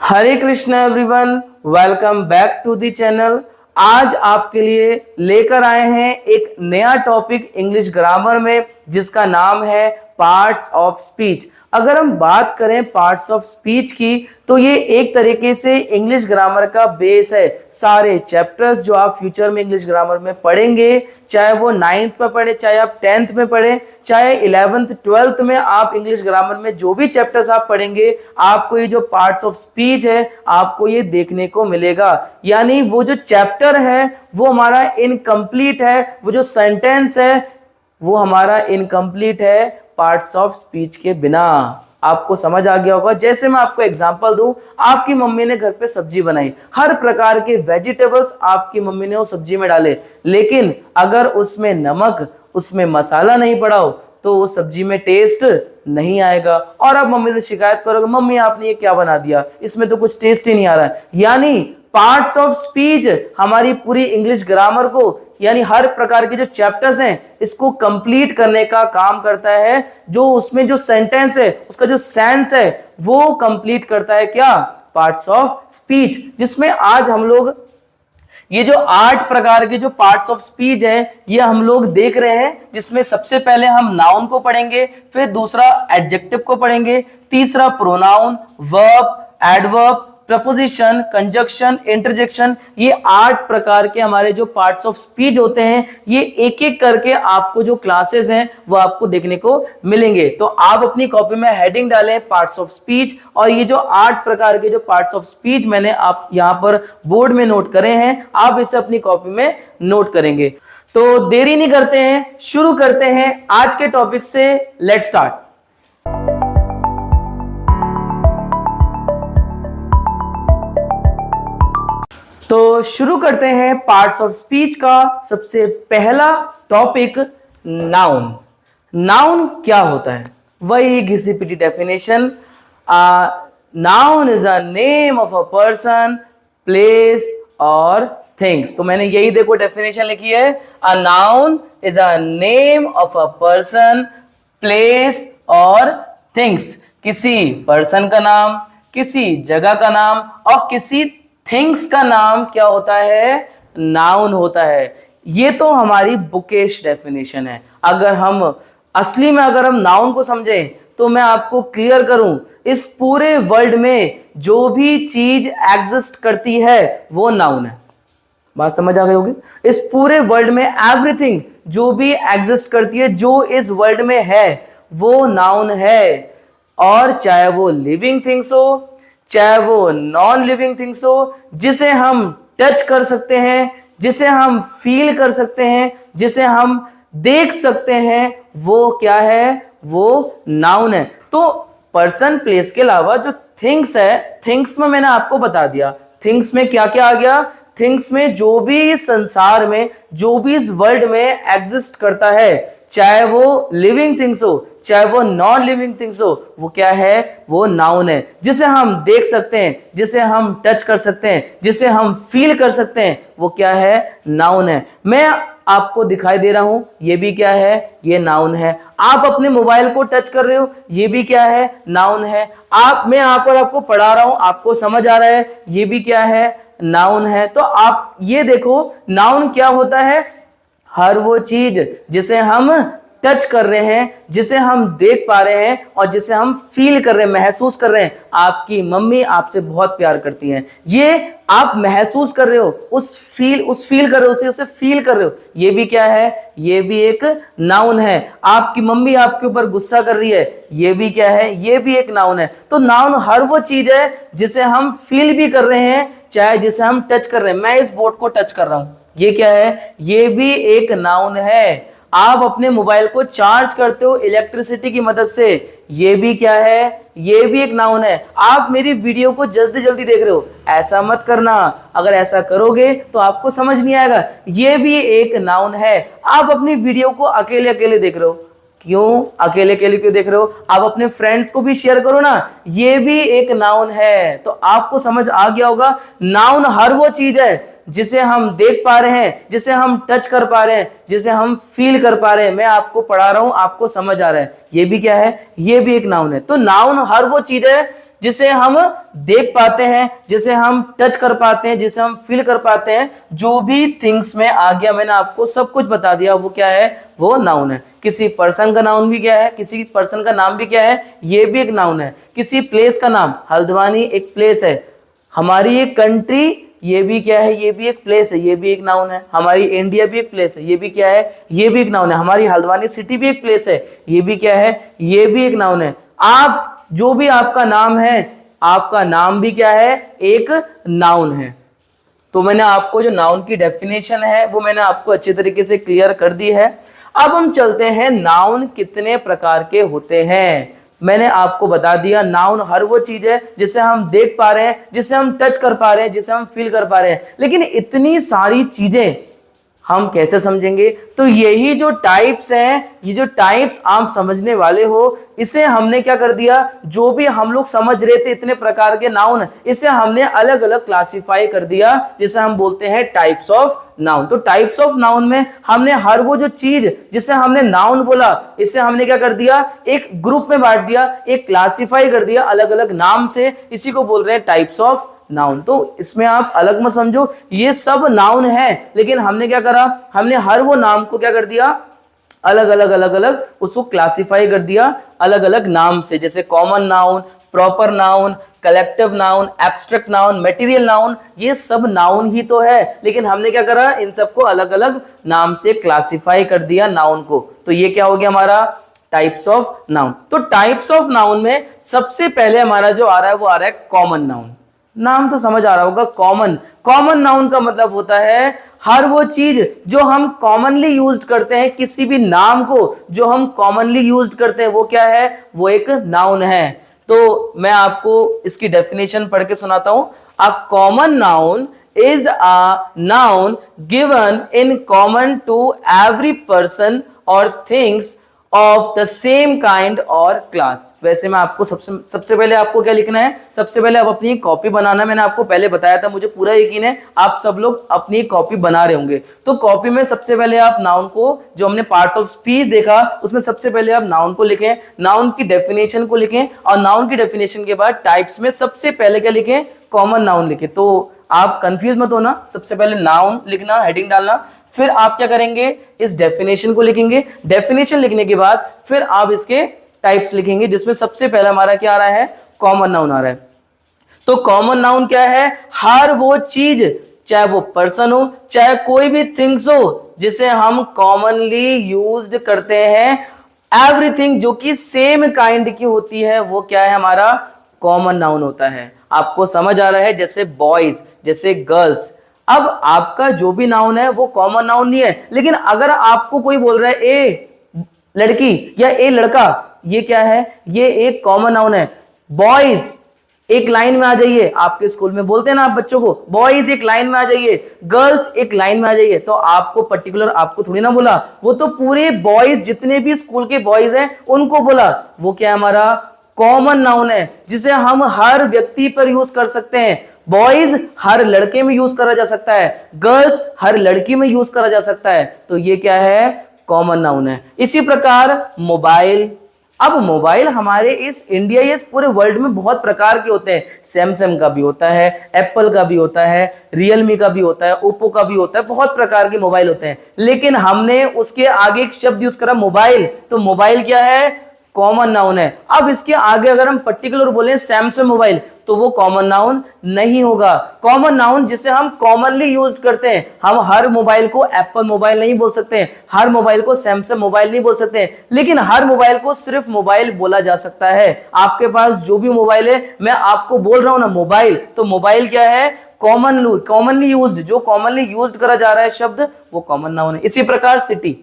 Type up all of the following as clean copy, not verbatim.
Hare Krishna everyone, welcome back to the channel. आज आपके लिए लेकर आए हैं एक नया टॉपिक इंग्लिश ग्रामर में, जिसका नाम है पार्ट्स ऑफ स्पीच। अगर हम बात करें पार्ट्स ऑफ स्पीच की, तो ये एक तरीके से इंग्लिश ग्रामर का बेस है। सारे चैप्टर्स जो आप फ्यूचर में इंग्लिश ग्रामर में पढ़ेंगे, चाहे वो 9th में पढ़े, चाहे आप 10th में पढ़े, चाहे 11th 12th में आप इंग्लिश ग्रामर में जो भी चैप्टर्स आप पढ़ेंगे, आपको ये जो पार्ट्स ऑफ स्पीच है आपको ये देखने को मिलेगा। यानी वो जो चैप्टर है वो हमारा इनकम्प्लीट है, वो जो सेंटेंस है वो हमारा इनकम्प्लीट है पार्ट्स ऑफ स्पीच के बिना। आपको समझ आ गया होगा। जैसे मैं आपको एग्जांपल दूं, आपकी मम्मी ने घर पे सब्जी बनाई, हर प्रकार के वेजिटेबल्स आपकी मम्मी ने वो सब्जी में डाले, लेकिन अगर उसमें नमक, उसमें मसाला नहीं पड़ा हो तो वो सब्जी में टेस्ट नहीं आएगा। और आप मम्मी से शिकायत करोगे, मम्मी आपने ये क्या बना दिया, इसमें तो कुछ टेस्ट ही नहीं आ रहा है। यानी पार्ट्स ऑफ स्पीच हमारी पूरी इंग्लिश ग्रामर को, यानी हर प्रकार के जो चैप्टर्स हैं, इसको कंप्लीट करने का काम करता है। जो उसमें जो सेंटेंस है, उसका जो सेंस है, वो कंप्लीट करता है क्या? Parts of speech. जिसमें आज हम लोग ये जो 8 प्रकार के जो पार्ट्स ऑफ स्पीच हैं, ये हम लोग देख रहे हैं। जिसमें सबसे पहले हम नाउन को पढ़ेंगे, फिर दूसरा एडजेक्टिव को पढ़ेंगे, तीसरा pronoun, verb, adverb, preposition, conjunction, interjection. ये 8 प्रकार के हमारे जो पार्ट्स ऑफ स्पीच होते हैं, ये एक एक करके आपको जो क्लासेस हैं वो आपको देखने को मिलेंगे। तो आप अपनी कॉपी में हेडिंग डालें पार्ट्स ऑफ स्पीच, और ये जो 8 प्रकार के जो पार्ट्स ऑफ स्पीच मैंने आप यहाँ पर बोर्ड में नोट करे हैं, आप इसे अपनी कॉपी में नोट करेंगे। तो देरी नहीं करते हैं, शुरू करते हैं आज के टॉपिक से। Let's start. तो शुरू करते हैं पार्ट्स ऑफ स्पीच का सबसे पहला टॉपिक, नाउन। नाउन क्या होता है? वही घिसी पिटी definition. Noun is a name of a person, place और थिंग्स। तो मैंने यही देखो डेफिनेशन लिखी है, a noun is a name of a person, place और थिंग्स। किसी पर्सन का नाम, किसी जगह का नाम और किसी थिंग्स का नाम क्या होता है? नाउन होता है। ये तो हमारी बुकेश डेफिनेशन है। अगर हम असली में अगर हम नाउन को समझें, तो मैं आपको क्लियर करूं, इस पूरे वर्ल्ड में जो भी चीज एग्जिस्ट करती है वो नाउन है। बात समझ आ गई होगी। इस पूरे वर्ल्ड में एवरीथिंग जो भी एग्जिस्ट करती है, जो इस वर्ल्ड में है, वो नाउन है। और चाहे वो लिविंग थिंग्स हो, चाहे वो नॉन लिविंग थिंग्स हो, जिसे हम टच कर सकते हैं, जिसे हम फील कर सकते हैं, जिसे हम देख सकते हैं, वो क्या है? वो नाउन है। तो पर्सन, प्लेस के अलावा जो थिंग्स है, थिंग्स में मैंने आपको बता दिया, थिंग्स में क्या क्या आ गया। थिंग्स में जो भी इस संसार में, जो भी इस वर्ल्ड में एग्जिस्ट करता है, चाहे वो लिविंग थिंग्स हो, चाहे वो नॉन लिविंग थिंग्स हो, वो क्या है? वो नाउन है। जिसे हम देख सकते हैं, जिसे हम टच कर सकते हैं, जिसे हम फील कर सकते हैं, वो क्या है? नाउन है। मैं आपको दिखाई दे रहा हूं, ये भी क्या है? ये नाउन है। आप अपने मोबाइल को टच कर रहे हो, ये भी क्या है? नाउन है। मैं यहाँ पर आपको पढ़ा रहा हूं, आपको समझ आ रहा है, ये भी क्या है? नाउन है। तो आप ये देखो, नाउन क्या होता है? हर वो चीज जिसे हम टच कर रहे हैं, जिसे हम देख पा रहे हैं और जिसे हम फील कर रहे हैं, महसूस कर रहे हैं। आपकी मम्मी आपसे बहुत प्यार करती हैं, ये आप महसूस कर रहे हो, उस फील कर रहे हो, उसे फील कर रहे हो, ये भी क्या है? ये भी एक नाउन है। आपकी मम्मी आपके ऊपर गुस्सा कर रही है, ये भी क्या है? ये भी एक नाउन है। तो नाउन हर वो चीज है जिसे हम फील भी कर रहे हैं, चाहे जिसे हम टच कर रहे हैं। मैं इस बोर्ड को टच कर रहा हूं, ये क्या है? ये भी एक नाउन है। आप अपने मोबाइल को चार्ज करते हो इलेक्ट्रिसिटी की मदद से, ये भी क्या है? ये भी एक नाउन है। आप मेरी वीडियो को जल्दी जल्दी देख रहे हो, ऐसा मत करना। अगर ऐसा करोगे तो आपको समझ नहीं आएगा। ये भी एक नाउन है। आप अपनी वीडियो को अकेले अकेले देख रहे हो, क्यों अकेले अकेले क्यों देख रहे हो? आप अपने फ्रेंड्स को भी शेयर करो ना, ये भी एक नाउन है। तो आपको समझ आ गया होगा, नाउन हर वो चीज है जिसे हम देख पा रहे हैं, जिसे हम टच कर पा रहे हैं, जिसे हम फील कर पा रहे हैं। मैं आपको पढ़ा रहा हूं, आपको समझ आ रहा है, ये भी क्या है? ये भी एक नाउन है। तो नाउन हर वो चीज है जिसे हम देख पाते हैं, जिसे हम टच कर पाते हैं, जिसे हम फील कर पाते हैं, जो भी थिंग्स में आ गया, मैंने आपको सब कुछ बता दिया, वो क्या है, वो नाउन है। किसी पर्सन का नाउन भी क्या है, किसी पर्सन का नाम भी क्या है, ये भी एक नाउन है। किसी प्लेस का नाम, हल्द्वानी एक प्लेस है। हमारी एक कंट्री, ये भी क्या है, ये भी एक प्लेस है, ये भी एक नाउन है। हमारी इंडिया भी एक प्लेस है, ये भी क्या है, ये भी एक नाउन है। हमारी हल्द्वानी सिटी भी एक प्लेस है, ये भी क्या है, ये भी एक नाउन है। आप जो भी आपका नाम है, आपका नाम भी क्या है, एक नाउन है। तो मैंने आपको जो नाउन की डेफिनेशन है वो मैंने आपको अच्छी तरीके से क्लियर कर दी है। अब हम चलते हैं नाउन कितने प्रकार के होते हैं। मैंने आपको बता दिया, नाउन हर वो चीज है जिसे हम देख पा रहे हैं, जिसे हम टच कर पा रहे हैं, जिसे हम फील कर पा रहे हैं। लेकिन इतनी सारी चीजें हम कैसे समझेंगे? तो यही जो टाइप्स हैं, ये जो टाइप्स आप समझने वाले हो, इसे हमने क्या कर दिया, जो भी हम लोग समझ रहे थे इतने प्रकार के नाउन, इसे हमने अलग अलग क्लासिफाई कर दिया, जिसे हम बोलते हैं टाइप्स ऑफ नाउन। तो टाइप्स ऑफ नाउन में हमने हर वो जो चीज जिसे हमने नाउन बोला, इसे हमने क्या कर दिया, एक ग्रुप में बांट दिया, एक क्लासिफाई कर दिया अलग अलग नाम से। इसी को बोल रहे हैं टाइप्स ऑफ नाउन। तो इसमें आप अलग मत समझो, ये सब नाउन है, लेकिन हमने क्या करा, हमने हर वो नाम को क्या कर दिया, अलग अलग उसको क्लासिफाई कर दिया अलग अलग नाम से। जैसे common noun, proper noun, collective noun, abstract noun, material noun, ये सब नाउन ही तो है, लेकिन हमने क्या करा, इन सबको अलग अलग नाम से क्लासिफाई कर दिया नाउन को। तो ये क्या हो गया हमारा टाइप्स ऑफ नाउन। तो टाइप्स ऑफ नाउन में सबसे पहले हमारा जो आ रहा है वो आ रहा है कॉमन नाउन। नाम तो समझ आ रहा होगा, कॉमन। कॉमन नाउन का मतलब होता है हर वो चीज जो हम कॉमनली यूज्ड करते हैं, किसी भी नाम को जो हम कॉमनली यूज्ड करते हैं वो क्या है, वो एक नाउन है। तो मैं आपको इसकी डेफिनेशन पढ़ के सुनाता हूं। A common noun is a noun given in common to every person और things of the same kind और क्लास। वैसे मैं आपको सबसे पहले आपको क्या लिखना है, सबसे पहले आप अपनी कॉपी बनाना। मैंने आपको पहले बताया था, मुझे पूरा यकीन है आप सब लोग अपनी कॉपी बना रहे होंगे। तो कॉपी में सबसे पहले आप नाउन को, जो हमने पार्ट्स ऑफ स्पीच देखा, उसमें सबसे पहले आप नाउन को लिखें, नाउन की डेफिनेशन को लिखें, और नाउन की डेफिनेशन के बाद टाइप्स में सबसे पहले क्या लिखें, कॉमन नाउन लिखें। तो आप कंफ्यूज मत होना, सबसे पहले नाउन लिखना, हेडिंग डालना, फिर आप क्या करेंगे, इस डेफिनेशन को लिखेंगे। डेफिनेशन लिखने के बाद फिर आप इसके टाइप्स लिखेंगे, जिसमें सबसे पहला हमारा क्या आ रहा है, कॉमन नाउन आ रहा है। तो कॉमन नाउन क्या है, हर वो चीज, चाहे वो पर्सन हो, चाहे कोई भी थिंग्स हो, जिसे हम कॉमनली यूज्ड करते हैं, एवरीथिंग जो कि सेम काइंड की होती है, वो क्या है, हमारा कॉमन नाउन होता है। आपको समझ आ रहा है? जैसे बॉयज, जैसे गर्ल्स। अब आपका जो भी नाउन है वो कॉमन नाउन नहीं है, लेकिन अगर आपको कोई बोल रहा है ए लड़की या ए लड़का, ये क्या है, ये एक कॉमन नाउन है। बॉयज एक लाइन में आ जाइए, आपके स्कूल में बोलते हैं ना आप बच्चों को, बॉयज एक लाइन में आ जाइए, गर्ल्स एक लाइन में आ जाइए। तो आपको पर्टिकुलर आपको थोड़ी ना बोला, वो तो पूरे बॉयज, जितने भी स्कूल के बॉयज हैं उनको बोला। वो क्या है, हमारा कॉमन नाउन है, जिसे हम हर व्यक्ति पर यूज कर सकते हैं। बॉयज हर लड़के में यूज करा जा सकता है, गर्ल्स हर लड़की में यूज करा जा सकता है। तो ये क्या है, कॉमन नाउन है। इसी प्रकार मोबाइल। अब मोबाइल हमारे इस इंडिया, इस पूरे वर्ल्ड में बहुत प्रकार के होते हैं। सैमसंग का भी होता है, एप्पल का भी होता है, रियलमी का भी होता है, ओप्पो का भी होता है, बहुत प्रकार के मोबाइल होते हैं। लेकिन हमने उसके आगे एक शब्द यूज करा, मोबाइल। तो मोबाइल क्या है, कॉमन नाउन है। अब इसके आगे अगर हम पर्टिकुलर बोले सैमसंग मोबाइल, तो वो कॉमन नाउन नहीं होगा। कॉमन नाउन जिसे हम कॉमनली यूज करते हैं, हम हर मोबाइल को एप्पल मोबाइल नहीं बोल सकते, हर मोबाइल को सैमसंग मोबाइल नहीं बोल सकते, लेकिन हर मोबाइल को सिर्फ मोबाइल बोला जा सकता है। आपके पास जो भी मोबाइल है, मैं आपको बोल रहा हूं ना मोबाइल, तो मोबाइल क्या है, कॉमनली यूज्ड, जो कॉमनली यूज्ड करा जा रहा है शब्द, वो कॉमन नाउन है। इसी प्रकार सिटी।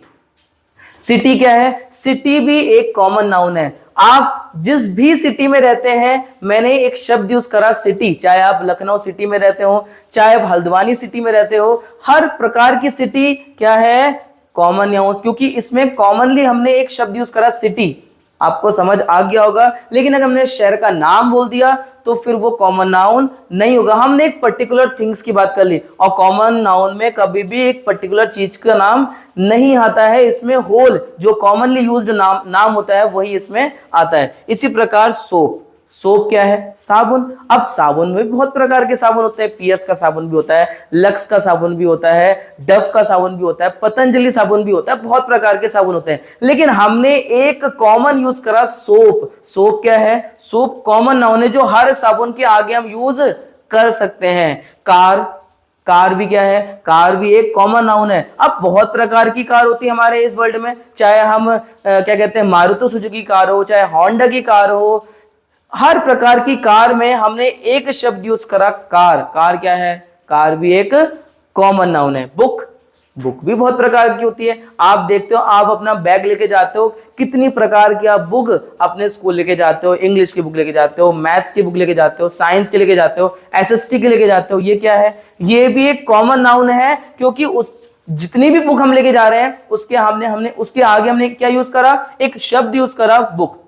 सिटी क्या है, सिटी भी एक कॉमन नाउन है। आप जिस भी सिटी में रहते हैं, मैंने एक शब्द यूज करा सिटी, चाहे आप लखनऊ सिटी में रहते हो, चाहे आप हल्द्वानी सिटी में रहते हो, हर प्रकार की सिटी क्या है, कॉमन नाउन, क्योंकि इसमें कॉमनली हमने एक शब्द यूज करा सिटी। आपको समझ आ गया होगा। लेकिन अगर हमने शहर का नाम बोल दिया तो फिर वो कॉमन नाउन नहीं होगा। हमने एक पर्टिकुलर थिंग्स की बात कर ली, और कॉमन नाउन में कभी भी एक पर्टिकुलर चीज का नाम नहीं आता है, इसमें होल जो कॉमनली यूज्ड नाम होता है वही इसमें आता है। इसी प्रकार सोप। सोप क्या है? साबुन। अब साबुन में बहुत प्रकार के साबुन होते हैं, पियर्स का साबुन भी होता है, लक्स का साबुन भी होता है, डव का साबुन भी होता है, पतंजलि साबुन भी होता है, बहुत प्रकार के साबुन होते हैं। लेकिन हमने एक कॉमन यूज करा, सोप। सोप क्या है? सोप कॉमन नाउन है जो हर साबुन के आगे हम यूज कर सकते हैं। कार, कार भी क्या है? कार भी एक कॉमन नाउन है। अब बहुत प्रकार की कार होती है हमारे इस वर्ल्ड में, चाहे हम क्या कहते हैं, मारुति सुजुकी कार हो, चाहे होंडा की कार हो, हर प्रकार की कार में हमने एक शब्द यूज करा, कार। कार क्या है? कार भी एक कॉमन नाउन है। बुक, बुक भी बहुत प्रकार की होती है। आप देखते हो, आप अपना बैग लेके जाते हो, कितनी प्रकार की आप बुक अपने स्कूल लेके जाते हो। इंग्लिश की बुक लेके जाते हो, मैथ्स की बुक लेके जाते हो, साइंस के लेके जाते हो, एसएसटी के लेके जाते हो। ये क्या है? ये भी एक कॉमन नाउन है, क्योंकि उस जितनी भी बुक हम लेके जा रहे हैं उसके हमने उसके आगे हमने क्या यूज करा? एक शब्द यूज करा, बुक।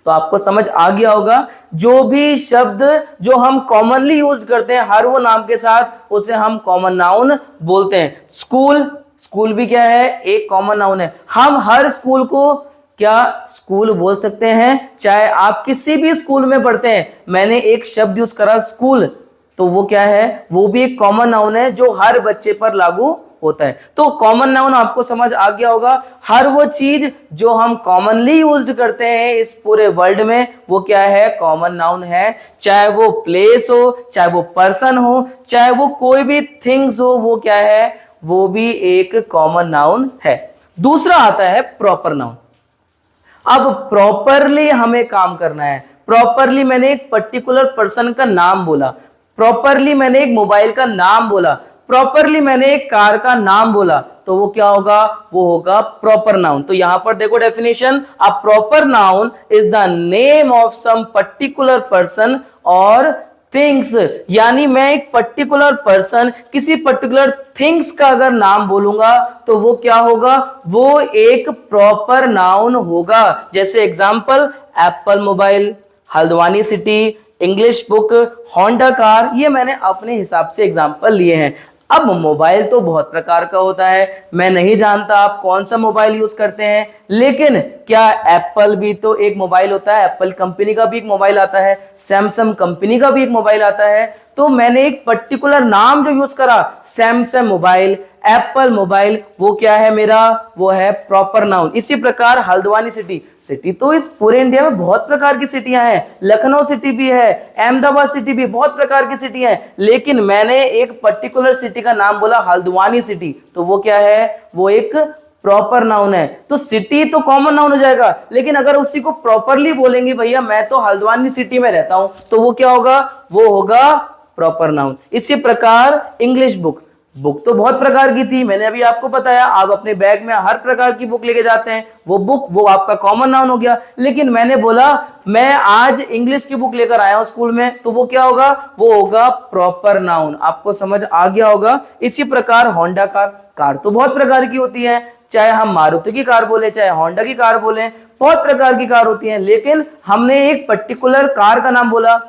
तो आपको समझ आ गया होगा, जो भी शब्द जो हम कॉमनली यूज करते हैं हर वो नाम के साथ, उसे हम कॉमन नाउन बोलते हैं। स्कूल, स्कूल भी क्या है? एक कॉमन नाउन है। हम हर स्कूल को क्या स्कूल बोल सकते हैं, चाहे आप किसी भी स्कूल में पढ़ते हैं। मैंने एक शब्द यूज करा, स्कूल, तो वो क्या है? वो भी एक कॉमन नाउन है जो हर बच्चे पर लागू होता है। तो कॉमन नाउन आपको समझ आ गया होगा, हर वो चीज जो हम कॉमनली यूज्ड करते हैं इस पूरे वर्ल्ड में, वो क्या है? कॉमन नाउन है। चाहे वो प्लेस हो, चाहे वो पर्सन हो, चाहे वो कोई भी थिंग्स हो, वो क्या है? वो भी एक कॉमन नाउन है। दूसरा आता है प्रॉपर नाउन। अब प्रॉपरली हमें काम करना है। प्रॉपरली मैंने एक पर्टिकुलर पर्सन का नाम बोला, प्रॉपरली मैंने एक मोबाइल का नाम बोला, प्रॉपरली मैंने एक कार का नाम बोला, तो वो क्या होगा? वो होगा प्रॉपर नाउन। तो यहां पर देखो definition, a proper noun is the name of some particular person और थिंग्स। यानी मैं एक पर्टिकुलर पर्सन, किसी पर्टिकुलर थिंग्स का अगर नाम बोलूंगा तो वो क्या होगा? वो एक प्रॉपर नाउन होगा। जैसे example, Apple mobile, Haldwani city, English book, Honda car, ये मैंने अपने हिसाब से एग्जांपल लिए हैं। अब मोबाइल तो बहुत प्रकार का होता है, मैं नहीं जानता आप कौन सा मोबाइल यूज करते हैं, लेकिन क्या एप्पल भी तो एक मोबाइल होता है, एप्पल कंपनी का भी एक मोबाइल आता है, सैमसंग कंपनी का भी एक मोबाइल आता है। तो मैंने एक पर्टिकुलर नाम जो यूज करा, सैमसंग मोबाइल, एप्पल मोबाइल, वो क्या है मेरा? वो है प्रॉपर नाउन। इसी प्रकार हल्द्वानी सिटी, सिटी तो इस पूरे इंडिया में बहुत प्रकार की सिटियां हैं, लखनऊ सिटी भी है, अहमदाबाद सिटी भी, बहुत प्रकार की सिटी हैं, लेकिन मैंने एक पर्टिकुलर सिटी का नाम बोला, हल्द्वानी सिटी, तो वो क्या है? वो एक प्रॉपर नाउन है। तो सिटी तो कॉमन नाउन हो जाएगा, लेकिन अगर उसी को प्रॉपरली बोलेंगे, भैया मैं तो हल्द्वानी सिटी में रहता हूं, तो वो क्या होगा? वो होगा प्रॉपर नाउन। इसी प्रकार इंग्लिश बुक, बुक तो बहुत प्रकार की थी, मैंने अभी आपको बताया, आप अपने बैग में हर प्रकार की बुक लेके जाते हैं, वो बुक वो आपका कॉमन नाउन हो गया। लेकिन मैंने बोला मैं आज इंग्लिश की बुक लेकर आया हूं स्कूल में, तो वो क्या होगा? वो होगा प्रॉपर नाउन। आपको समझ आ गया होगा। इसी प्रकार होंडा कार, कार तो बहुत प्रकार की होती है, चाहे हम मारुति की कार बोले, चाहे होंडा की कार बोले, बहुत प्रकार की कार होती हैं, लेकिन हमने एक पर्टिकुलर कार का नाम बोला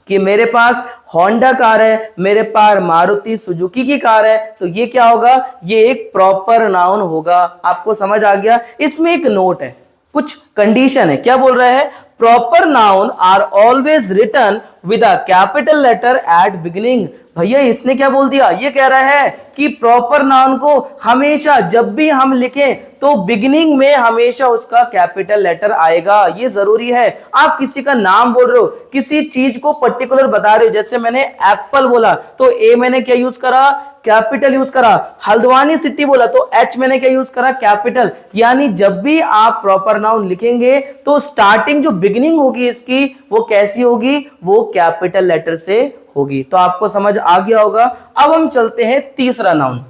कि मेरे पास होंडा कार है, मेरे पास मारुति सुजुकी की कार है, तो ये क्या होगा? ये एक प्रॉपर नाउन होगा। आपको समझ आ गया। इसमें एक नोट है, कुछ कंडीशन है। क्या बोल रहा है? Proper noun are always written with a capital letter at beginning. भैया इसने क्या बोल दिया? ये कह रहा है कि प्रॉपर नाउन को हमेशा जब भी हम लिखें तो बिगिनिंग में हमेशा उसका कैपिटल लेटर आएगा, ये जरूरी है। आप किसी का नाम बोल रहे हो, किसी चीज को पर्टिकुलर बता रहे हो, जैसे मैंने एप्पल बोला तो ए मैंने क्या यूज करा? कैपिटल यूज करा। हल्द्वानी सिटी बोला तो एच मैंने क्या यूज करा? कैपिटल। यानी जब भी आप प्रॉपर नाउन लिखेंगे तो स्टार्टिंग जो बिगिनिंग होगी इसकी, वो कैसी होगी? वो कैपिटल लेटर से होगी। तो आपको समझ आ गया होगा। अब हम चलते हैं तीसरा नाउन।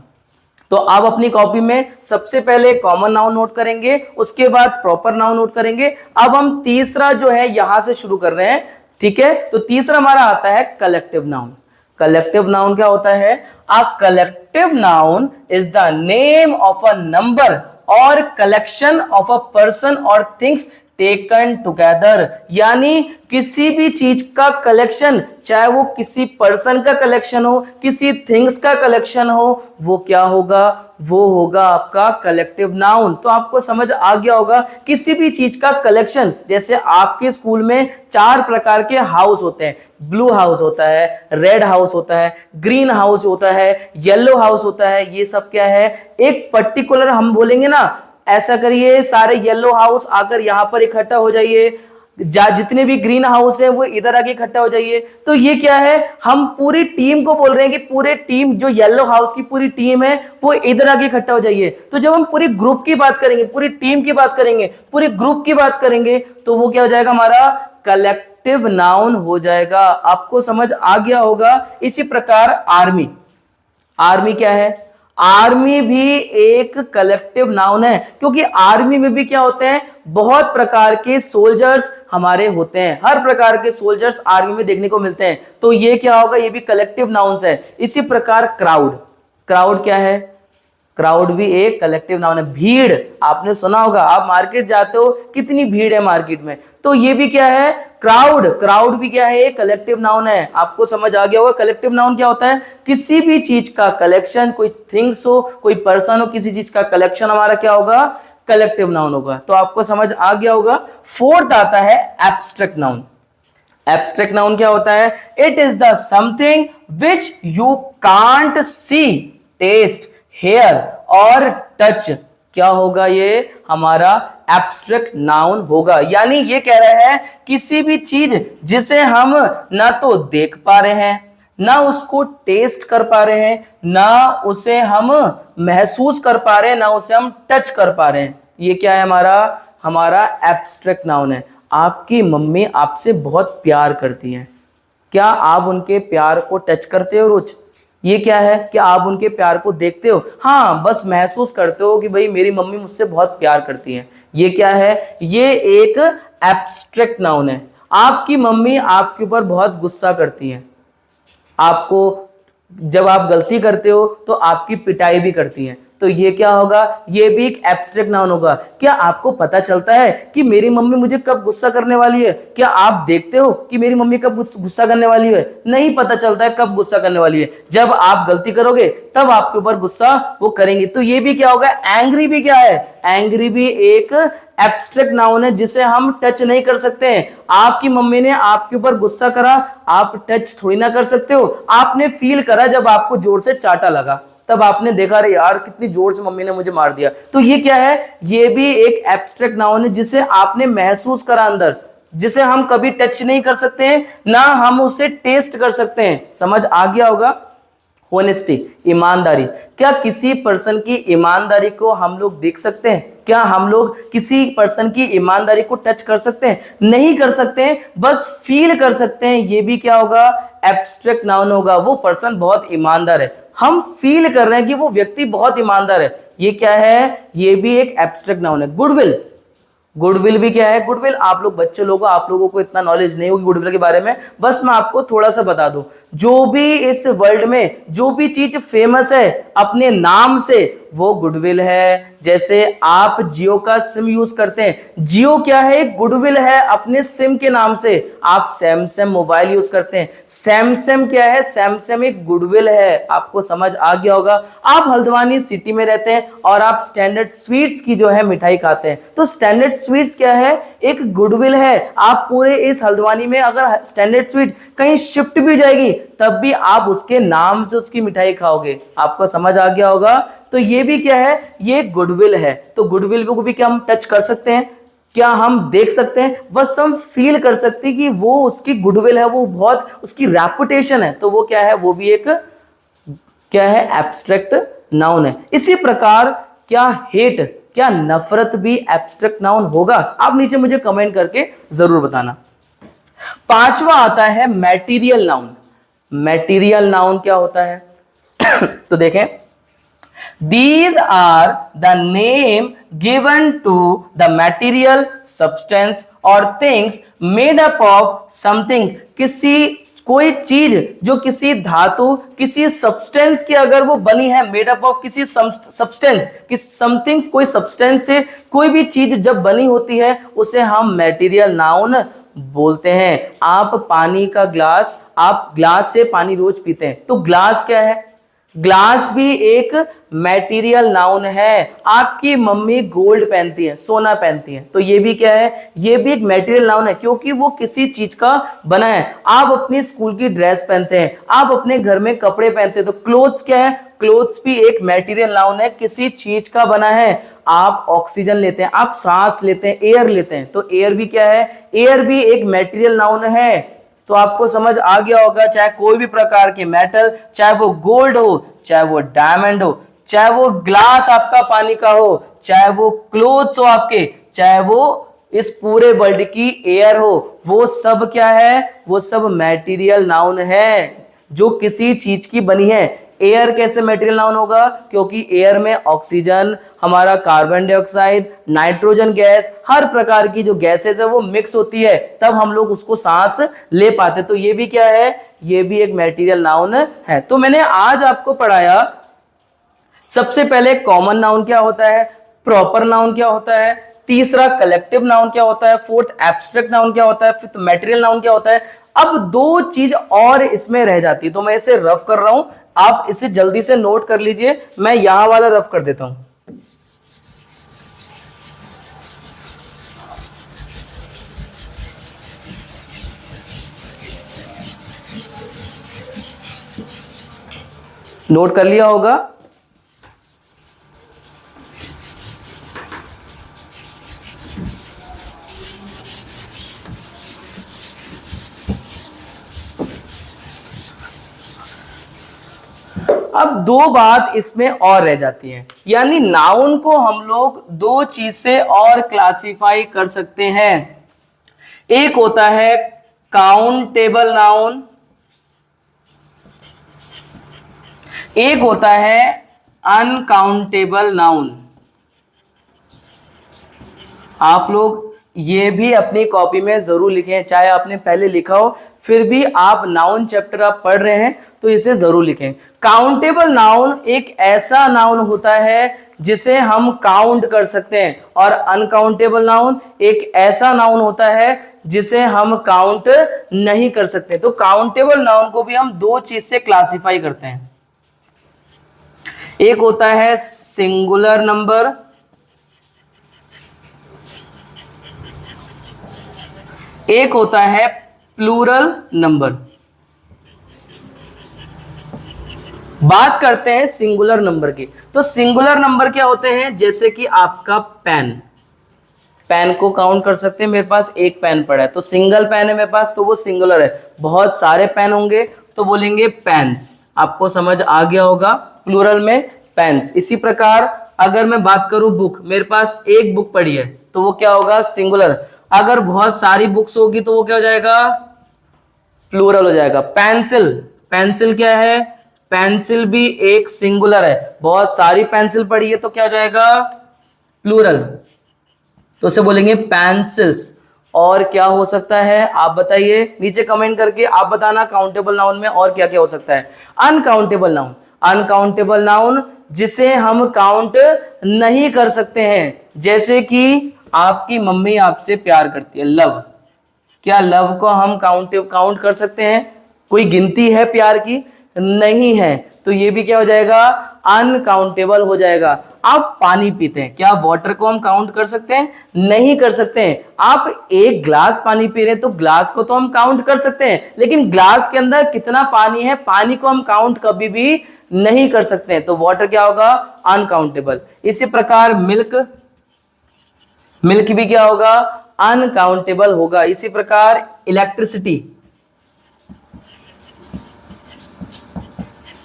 तो आप अपनी कॉपी में सबसे पहले कॉमन नाउन नोट करेंगे, उसके बाद प्रॉपर नाउन नोट करेंगे। अब हम तीसरा जो है यहां से शुरू कर रहे हैं, ठीक है? तो तीसरा हमारा आता है कलेक्टिव नाउन। कलेक्टिव नाउन क्या होता है? A collective noun is the name of a number और कलेक्शन ऑफ अ पर्सन और थिंग्स टेकन टुगेदर, यानी किसी भी चीज का कलेक्शन, चाहे वो किसी पर्सन का कलेक्शन हो, किसी थिंग्स का कलेक्शन हो, वो क्या होगा, वो होगा आपका कलेक्टिव नाउन। तो आपको समझ आ गया होगा, किसी भी चीज का कलेक्शन, जैसे आपके स्कूल में 4 प्रकार के हाउस होते हैं, ब्लू हाउस होता है, रेड हाउस होता है, ग्रीन हाउस होता है, येलो हाउस होता है, ये सब क्या है, एक पर्टिकुलर हम बोलेंगे ना, ऐसा करिए सारे येलो हाउस आकर यहां पर इकट्ठा हो जाइए, जितने भी ग्रीन हाउस है वो इधर आके इकट्ठा हो जाइए। तो ये क्या है, हम पूरी टीम को बोल रहे हैं कि पूरे टीम, जो येलो हाउस की पूरी टीम है वो इधर आके इकट्ठा हो जाइए। तो जब हम पूरी ग्रुप की बात करेंगे, पूरी टीम की बात करेंगे, पूरे ग्रुप की बात करेंगे, तो वो क्या हो जाएगा, हमारा कलेक्टिव नाउन हो जाएगा। आपको समझ आ गया होगा। इसी प्रकार आर्मी, आर्मी क्या है, आर्मी भी एक कलेक्टिव नाउन है, क्योंकि आर्मी में भी क्या होते हैं, बहुत प्रकार के सोल्जर्स हमारे होते हैं, हर प्रकार के सोल्जर्स आर्मी में देखने को मिलते हैं। तो ये क्या होगा, ये भी कलेक्टिव नाउन्स है। इसी प्रकार क्राउड, क्राउड क्या है, क्राउड भी एक कलेक्टिव नाउन है। भीड़, आपने सुना होगा, आप मार्केट जाते हो, कितनी भीड़ है मार्केट में, तो ये भी क्या है, क्राउड, क्राउड भी क्या है, एक कलेक्टिव नाउन है। आपको समझ आ गया होगा कलेक्टिव नाउन क्या होता है, किसी भी चीज का कलेक्शन, कोई थिंग्स हो, कोई पर्सन हो, किसी चीज का कलेक्शन हमारा क्या होगा, कलेक्टिव नाउन होगा। तो आपको समझ आ गया होगा। फोर्थ आता है एब्स्ट्रैक्ट नाउन। एब्स्ट्रैक्ट नाउन क्या होता है, it is the something which you can't see, taste, hear और टच। क्या होगा, ये हमारा एब्स्ट्रैक्ट नाउन होगा। यानी ये कह रहा है किसी भी चीज जिसे हम ना तो देख पा रहे हैं, ना उसको टेस्ट कर पा रहे हैं, ना उसे हम महसूस कर पा रहे हैं, ना उसे हम टच कर पा रहे हैं, ये क्या है, हमारा एब्स्ट्रैक्ट नाउन है। आपकी मम्मी आपसे बहुत प्यार करती है, क्या आप उनके प्यार को टच करते हो रोज, ये क्या है, क्या आप उनके प्यार को देखते हो, हाँ बस महसूस करते हो कि भाई मेरी मम्मी मुझसे बहुत प्यार करती है, ये क्या है, ये एक एब्स्ट्रैक्ट नाउन है। आपकी मम्मी आपके ऊपर बहुत गुस्सा करती है, आपको जब आप गलती करते हो तो आपकी पिटाई भी करती है, तो ये क्या होगा, ये भी एक एब्स्ट्रैक्ट नाउन होगा। क्या आपको पता चलता है कि मेरी मम्मी मुझे कब गुस्सा करने वाली है, क्या आप देखते हो कि मेरी मम्मी कब गुस्सा करने वाली है, नहीं पता चलता है कब गुस्सा करने वाली है, जब आप गलती करोगे तब आपके ऊपर गुस्सा वो करेंगे। तो ये भी क्या होगा, एंग्री भी क्या है, एंग्री भी एक एब्स्ट्रैक्ट नाउन है जिसे हम टच नहीं कर सकते हैं। आपकी मम्मी ने आपके ऊपर गुस्सा करा, आप टच थोड़ी ना कर सकते हो, आपने फील करा जब आपको जोर से चाटा लगा, तब आपने देखा रे यार कितनी जोर से मम्मी ने मुझे मार दिया। तो ये क्या है, ये भी एक एब्स्ट्रैक्ट नाउन है जिसे आपने महसूस करा अंदर, जिसे हम कभी टच नहीं कर सकते हैं, ना हम उसे टेस्ट कर सकते हैं। समझ आ गया होगा। होनेस्टी, ईमानदारी, क्या किसी पर्सन की ईमानदारी को हम लोग देख सकते हैं, क्या हम लोग किसी पर्सन की ईमानदारी को टच कर सकते हैं, नहीं कर सकते हैं, बस फील कर सकते हैं, ये भी क्या होगा, एब्स्ट्रैक्ट नाउन होगा। वो पर्सन बहुत ईमानदार है, हम फील कर रहे हैं कि वो व्यक्ति बहुत ईमानदार है, ये क्या है, ये भी एक एब्स्ट्रैक्ट नाउन है। गुडविल, गुडविल भी क्या है, गुडविल आप लोग बच्चे लोगों, आप लोगों को इतना नॉलेज नहीं होगी गुडविल के बारे में, बस मैं आपको थोड़ा सा बता दूं, जो भी इस वर्ल्ड में जो भी चीज फेमस है अपने नाम से, वो गुडविल है। जैसे आप जियो का सिम यूज करते हैं, जियो क्या है, गुडविल है अपने सिम के नाम से। आप सैमसंग मोबाइल यूज करते हैं, सैमसंग क्या है, सैमसंग एक गुडविल है। आपको समझ आ गया होगा। आप हल्द्वानी सिटी में रहते हैं और आप स्टैंडर्ड स्वीट्स की जो है मिठाई खाते हैं, तो स्टैंडर्ड स्वीट्स क्या है, एक गुडविल है। आप पूरे इस हल्द्वानी में अगर स्टैंडर्ड स्वीट कहीं शिफ्ट भी जाएगी तब भी आप उसके नाम से उसकी मिठाई खाओगे। आपको समझ आ गया होगा। तो ये भी क्या है, ये गुडविल है। तो गुडविल को भी क्या हम टच कर सकते हैं, क्या हम देख सकते हैं, बस हम फील कर सकते हैं कि वो उसकी गुडविल है, वो बहुत उसकी रेपुटेशन है, तो वो क्या है, वो भी एक क्या है, एब्स्ट्रैक्ट नाउन है। इसी प्रकार क्या हेट, क्या नफरत भी एब्स्ट्रैक्ट नाउन होगा, आप नीचे मुझे कमेंट करके जरूर बताना। पांचवा आता है मैटीरियल नाउन। मैटीरियल नाउन क्या होता है तो देखें, these are the name given to the material, substance or things made up of something। किसी कोई चीज जो किसी धातु, किसी सब्सटेंस की अगर वो बनी है, मेड अप ऑफ किसी सब्सटेंस, किस समथिंग, कोई सब्सटेंस से कोई भी चीज जब बनी होती है उसे हम मटेरियल नाउन बोलते हैं। आप पानी का ग्लास, आप ग्लास से पानी रोज पीते हैं, तो ग्लास क्या है? ग्लास भी एक मटेरियल नाउन है। आपकी मम्मी गोल्ड पहनती है, सोना पहनती है, तो ये भी क्या है? ये भी एक मटेरियल नाउन है, क्योंकि वो किसी चीज का बना है। आप अपनी स्कूल की ड्रेस पहनते हैं, आप अपने घर में कपड़े पहनते हैं, तो क्लोथ्स क्या है? क्लोथ्स भी एक मटेरियल नाउन है, किसी चीज का बना है। आप ऑक्सीजन लेते हैं, आप सांस लेते हैं, एयर लेते हैं, तो एयर भी क्या है? एयर भी एक मटेरियल नाउन है। तो आपको समझ आ गया होगा, चाहे कोई भी प्रकार के मेटल, चाहे वो गोल्ड हो, चाहे वो डायमंड हो, चाहे वो ग्लास आपका पानी का हो, चाहे वो क्लोथ्स हो आपके, चाहे वो इस पूरे वर्ल्ड की एयर हो, वो सब क्या है? वो सब मटेरियल नाउन है जो किसी चीज की बनी है। एयर कैसे मटेरियल नाउन होगा? क्योंकि एयर में ऑक्सीजन, हमारा कार्बन डाइऑक्साइड, नाइट्रोजन गैस, हर प्रकार की जो गैसेस है वो मिक्स होती है, तब हम लोग उसको सांस ले पाते। तो ये भी क्या है? ये भी एक मटेरियल नाउन है। तो मैंने आज आपको पढ़ाया, सबसे पहले कॉमन नाउन क्या होता है, प्रॉपर नाउन क्या होता है, तीसरा कलेक्टिव नाउन क्या होता है, फोर्थ एब्स्ट्रैक्ट नाउन क्या होता है, फिफ्थ मटेरियल नाउन क्या होता है। अब दो चीज और इसमें रह जाती है, तो मैं इसे रफ कर रहा हूं, आप इसे जल्दी से नोट कर लीजिए। मैं यहां वाला रफ कर देता हूं। नोट कर लिया होगा? अब दो बात इसमें और रह जाती है, यानी नाउन को हम लोग दो चीज से और क्लासिफाई कर सकते हैं। एक होता है काउंटेबल नाउन, एक होता है अनकाउंटेबल नाउन। आप लोग ये भी अपनी कॉपी में जरूर लिखें, चाहे आपने पहले लिखा हो, फिर भी आप नाउन चैप्टर आप पढ़ रहे हैं तो इसे जरूर लिखें। काउंटेबल नाउन एक ऐसा नाउन होता है जिसे हम काउंट कर सकते हैं, और अनकाउंटेबल नाउन एक ऐसा नाउन होता है जिसे हम काउंट नहीं कर सकते। तो काउंटेबल नाउन को भी हम दो चीज से क्लासिफाई करते हैं। एक होता है सिंगुलर नंबर, एक होता है प्लूरल नंबर। बात करते हैं सिंगुलर नंबर की। तो सिंगुलर नंबर क्या होते हैं? जैसे कि आपका पेन, पेन को काउंट कर सकते हैं, मेरे पास एक पेन पड़ा है, तो सिंगल पेन है मेरे पास, तो वो सिंगुलर है। बहुत सारे पेन होंगे तो बोलेंगे पेन्स। आपको समझ आ गया होगा, प्लूरल में पेन्स। इसी प्रकार अगर मैं बात करूं बुक, मेरे पास एक बुक पड़ी है, तो वो क्या होगा? सिंगुलर। अगर बहुत सारी बुक्स होगी तो वो क्या हो जाएगा? प्लूरल हो जाएगा। पेंसिल, पेंसिल क्या है? पेंसिल भी एक सिंगुलर है, बहुत सारी पेंसिल पड़ी है तो क्या हो जाएगा? प्लूरल, तो उसे बोलेंगे पेंसिल्स। और क्या हो सकता है आप बताइए नीचे कमेंट करके, आप बताना काउंटेबल नाउन में और क्या क्या हो सकता है। अनकाउंटेबल नाउन, अनकाउंटेबल नाउन जिसे हम काउंट नहीं कर सकते हैं, जैसे कि आपकी मम्मी आपसे प्यार करती है, लव। क्या लव को हम काउंट कर सकते हैं? कोई गिनती है प्यार की? नहीं है, तो ये भी क्या हो जाएगा? अनकाउंटेबल हो जाएगा। आप पानी पीते हैं, क्या वाटर को हम काउंट कर सकते हैं? नहीं कर सकते हैं। आप एक ग्लास पानी पी रहे हैं तो ग्लास को तो हम काउंट कर सकते हैं, लेकिन ग्लास के अंदर कितना पानी है, पानी को हम काउंट कभी भी नहीं कर सकते हैं, तो वाटर क्या होगा? अनकाउंटेबल। इसी प्रकार मिल्क, मिल्क भी क्या होगा? अनकाउंटेबल होगा। इसी प्रकार इलेक्ट्रिसिटी,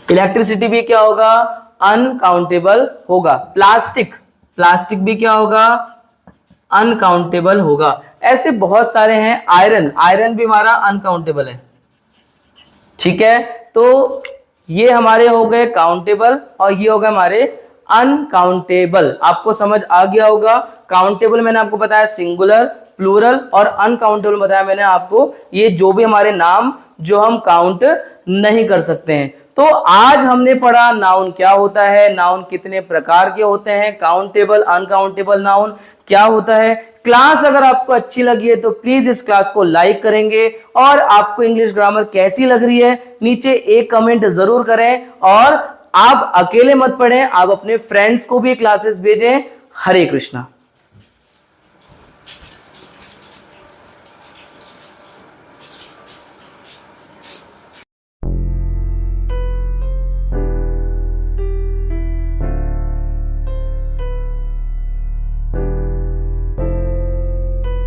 इलेक्ट्रिसिटी भी क्या होगा? अनकाउंटेबल होगा। प्लास्टिक, प्लास्टिक भी क्या होगा? अनकाउंटेबल होगा। ऐसे बहुत सारे हैं। आयरन, आयरन भी हमारा अनकाउंटेबल है। ठीक है, तो ये हमारे हो गए काउंटेबल और ये हो गए हमारे अनकाउंटेबल। आपको समझ आ गया होगा। काउंटेबल मैंने आपको बताया सिंगुलर, प्लूरल और अनकाउंटेबल बताया मैंने आपको, ये जो भी हमारे नाम जो हम काउंट नहीं कर सकते हैं। तो आज हमने पढ़ा नाउन क्या होता है, नाउन कितने प्रकार के होते हैं, काउंटेबल अनकाउंटेबल नाउन क्या होता है। क्लास अगर आपको अच्छी लगी है तो प्लीज इस क्लास को लाइक करेंगे, और आपको इंग्लिश ग्रामर कैसी लग रही है नीचे एक कमेंट जरूर करें। और आप अकेले मत पढ़ें, आप अपने फ्रेंड्स को भी क्लासेस भेजें। हरे कृष्णा।